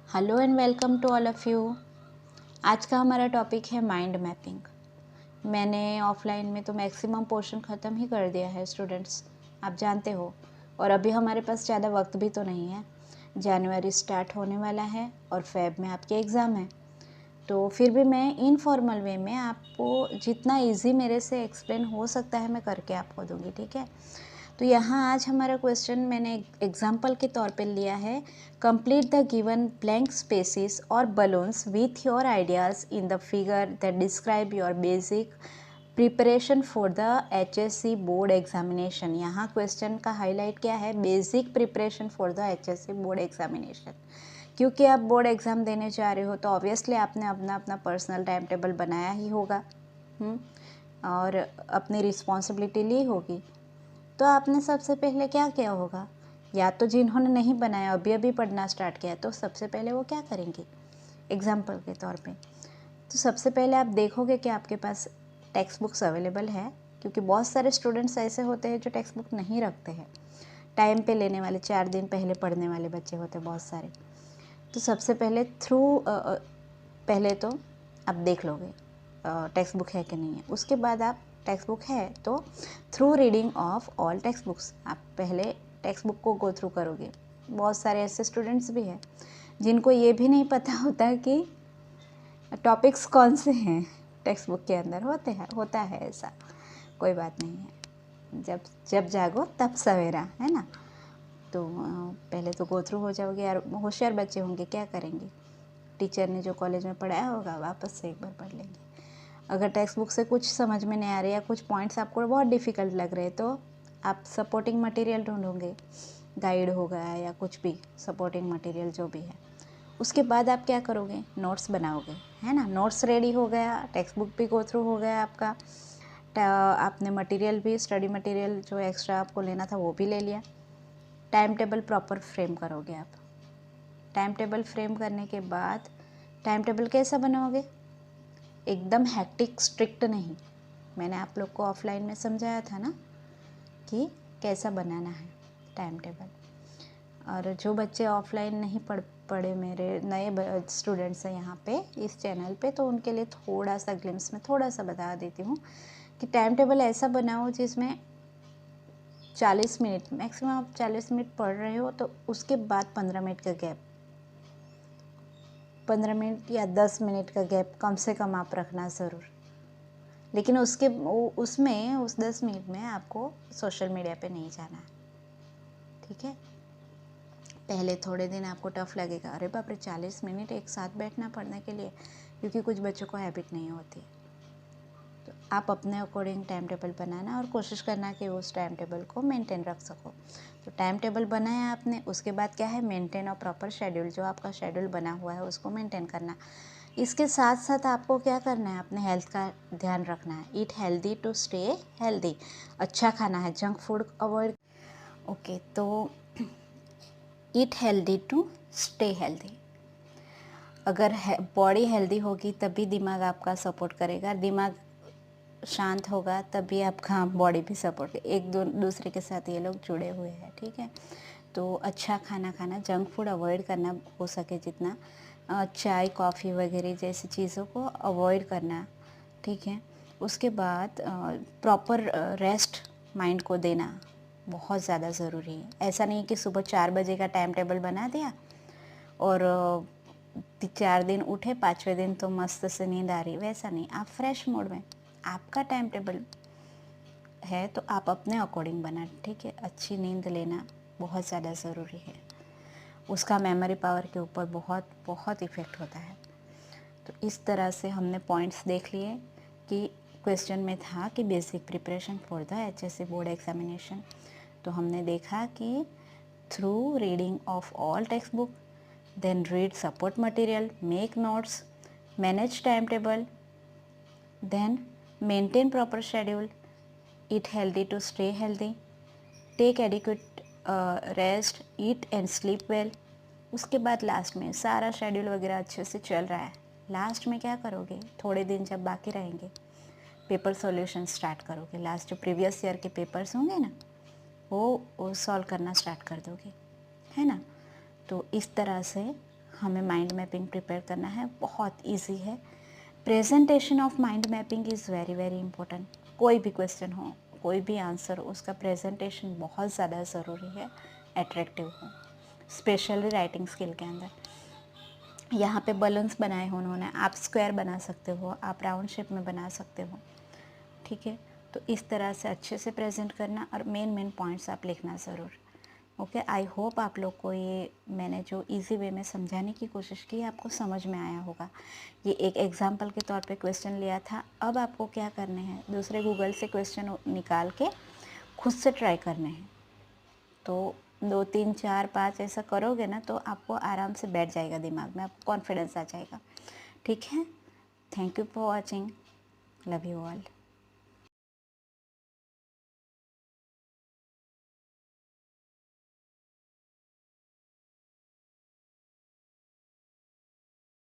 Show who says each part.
Speaker 1: Hello and welcome to all of you. आज का हमारा टॉपिक है माइंड मैपिंग। मैंने ऑफलाइन में तो मैक्सिमम पोर्शन ख़त्म ही कर दिया है स्टूडेंट्स, आप जानते हो। और अभी हमारे पास ज़्यादा वक्त भी तो नहीं है। जनवरी स्टार्ट होने वाला है और फेब में आपके एग्ज़ाम है। तो फिर भी मैं इनफॉर्मल वे में आपको जितना इजी मेरे से एक्सप्लेन हो सकता है मैं करके आपको दूँगी, ठीक है। तो यहाँ आज हमारा क्वेश्चन मैंने एग्जाम्पल के तौर पे लिया है, complete the given blank spaces और balloons with your ideas in the figure that describe your basic preparation for the HSC board examination. यहाँ क्वेश्चन का हाईलाइट क्या है, basic preparation for the HSC board examination. क्योंकि आप board exam देने जा रहे हो तो ऑब्वियसली आपने अपना अपना पर्सनल टाइम टेबल बनाया ही होगा और अपनी रिस्पॉन्सिबिलिटी ली होगी। तो आपने सबसे पहले क्या किया होगा, या तो जिन्होंने नहीं बनाया अभी अभी पढ़ना स्टार्ट किया तो सबसे पहले वो क्या करेंगे एग्जाम्पल के तौर पे। तो सबसे पहले आप देखोगे कि आपके पास टेक्स्ट बुक्स अवेलेबल है, क्योंकि बहुत सारे स्टूडेंट्स ऐसे होते हैं जो टेक्स्ट बुक नहीं रखते हैं। टाइम पे लेने वाले 4 दिन पहले पढ़ने वाले बच्चे होते हैं बहुत सारे। तो सबसे पहले पहले तो आप देख लोगे टेक्स्ट बुक है कि नहीं है। उसके बाद आप टेक्स्ट बुक है तो through reading of all text books आप पहले टेक्स्ट बुक को गो थ्रू करोगे। बहुत सारे ऐसे स्टूडेंट्स भी हैं जिनको ये भी नहीं पता होता कि टॉपिक्स कौन से हैं टेक्स्ट बुक के अंदर होता है ऐसा। कोई बात नहीं है, जब जब जागो तब सवेरा, है ना। तो पहले तो गो थ्रू हो जाओगे। यार होशियार बच्चे होंगे क्या करेंगे, टीचर ने जो कॉलेज में पढ़ाया होगा वापस से एक बार पढ़ लेंगे। अगर टेक्स्ट बुक से कुछ समझ में नहीं आ रहा या कुछ पॉइंट्स आपको बहुत डिफ़िकल्ट लग रहे तो आप सपोर्टिंग मटेरियल ढूंढोगे, गाइड हो गया या कुछ भी सपोर्टिंग मटेरियल जो भी है। उसके बाद आप क्या करोगे, नोट्स बनाओगे, है ना। नोट्स रेडी हो गया, टेक्स्ट बुक भी गो थ्रू हो गया आपका, आपने मटेरियल भी स्टडी मटेरियल जो एक्स्ट्रा आपको लेना था वो भी ले लिया। टाइम टेबल प्रॉपर फ्रेम करोगे आप। टाइम टेबल फ्रेम करने के बाद टाइम टेबल कैसा बनाओगे, एकदम हैक्टिक स्ट्रिक्ट नहीं। मैंने आप लोग को ऑफलाइन में समझाया था ना कि कैसा बनाना है टाइम टेबल। और जो बच्चे ऑफलाइन नहीं पढ़े मेरे नए स्टूडेंट्स हैं यहाँ पे इस चैनल पे, तो उनके लिए थोड़ा सा ग्लिम्स में थोड़ा सा बता देती हूँ कि टाइम टेबल ऐसा बनाओ जिसमें 40 मिनट मैक्सिमम आप 40 मिनट पढ़ रहे हो तो उसके बाद 15 मिनट का गैप, 15 मिनट या 10 मिनट का गैप कम से कम आप रखना ज़रूर। लेकिन उस 10 मिनट में आपको सोशल मीडिया पे नहीं जाना है, ठीक है। पहले थोड़े दिन आपको टफ़ लगेगा, अरे बाप रे 40 मिनट एक साथ बैठना पढ़ने के लिए, क्योंकि कुछ बच्चों को हैबिट नहीं होती। तो आप अपने अकॉर्डिंग टाइम टेबल बनाना और कोशिश करना कि उस टाइम टेबल को मेंटेन रख सको। तो टाइम टेबल बनाया आपने, उसके बाद क्या है, मेंटेन और प्रॉपर शेड्यूल, जो आपका शेड्यूल बना हुआ है उसको मेंटेन करना। इसके साथ साथ आपको क्या करना है, अपने हेल्थ का ध्यान रखना है। Eat healthy to stay healthy, अच्छा खाना है, जंक फूड अवॉइड। ओके, तो eat healthy to stay healthy. अगर बॉडी हेल्दी होगी तभी दिमाग आपका सपोर्ट करेगा, दिमाग शांत होगा तभी आपका बॉडी भी सपोर्ट, एक दूसरे के साथ ये लोग जुड़े हुए हैं, ठीक है। तो अच्छा खाना खाना, जंक फूड अवॉइड करना हो सके जितना, चाय कॉफ़ी वगैरह जैसी चीज़ों को अवॉइड करना, ठीक है। उसके बाद प्रॉपर रेस्ट माइंड को देना बहुत ज़्यादा ज़रूरी है। ऐसा नहीं कि सुबह 4 बजे का टाइम टेबल बना दिया और 4 दिन उठे, 5वें दिन तो मस्त से नींद आ रही, वैसा नहीं। आप फ्रेश मूड में, आपका टाइम टेबल है तो आप अपने अकॉर्डिंग बना, ठीक है। अच्छी नींद लेना बहुत ज़्यादा ज़रूरी है, उसका मेमोरी पावर के ऊपर बहुत बहुत इफ़ेक्ट होता है। तो इस तरह से हमने पॉइंट्स देख लिए कि क्वेश्चन में था कि basic preparation for the HSC board examination. तो हमने देखा कि through reading of all text book, then read support material, make notes, manage timetable, then maintain proper schedule, eat healthy to stay healthy, take adequate rest, eat and sleep well। उसके बाद last में सारा schedule वगैरह अच्छे से चल रहा है, लास्ट में क्या करोगे, थोड़े दिन जब बाकी रहेंगे पेपर सॉल्यूशन स्टार्ट करोगे। लास्ट जो प्रीवियस ईयर के पेपर्स होंगे ना वो सॉल्व करना स्टार्ट कर दोगे, है ना। तो इस तरह से हमें माइंड मैपिंग प्रिपेयर करना है, बहुत इजी है। Presentation of mind mapping is very very important. कोई भी क्वेश्चन हो, कोई भी आंसर हो, उसका प्रेजेंटेशन बहुत ज़्यादा ज़रूरी है, अट्रैक्टिव हो, स्पेशली राइटिंग स्किल के अंदर। यहाँ पे बलून्स बनाए हो उन्होंने, आप स्क्वायर बना सकते हो, आप राउंड शेप में बना सकते हो, ठीक है। तो इस तरह से अच्छे से प्रेजेंट करना और मेन पॉइंट्स आप लिखना ज़रूर। ओके, आई होप आप लोग को ये मैंने जो इजी वे में समझाने की कोशिश की आपको समझ में आया होगा। ये एक एग्जांपल के तौर पे क्वेश्चन लिया था। अब आपको क्या करने हैं, दूसरे गूगल से क्वेश्चन निकाल के खुद से ट्राई करने हैं। तो 2 3 4 5 ऐसा करोगे ना तो आपको आराम से बैठ जाएगा दिमाग में, आपको कॉन्फिडेंस आ जाएगा, ठीक है। Thank you for watching, love you all.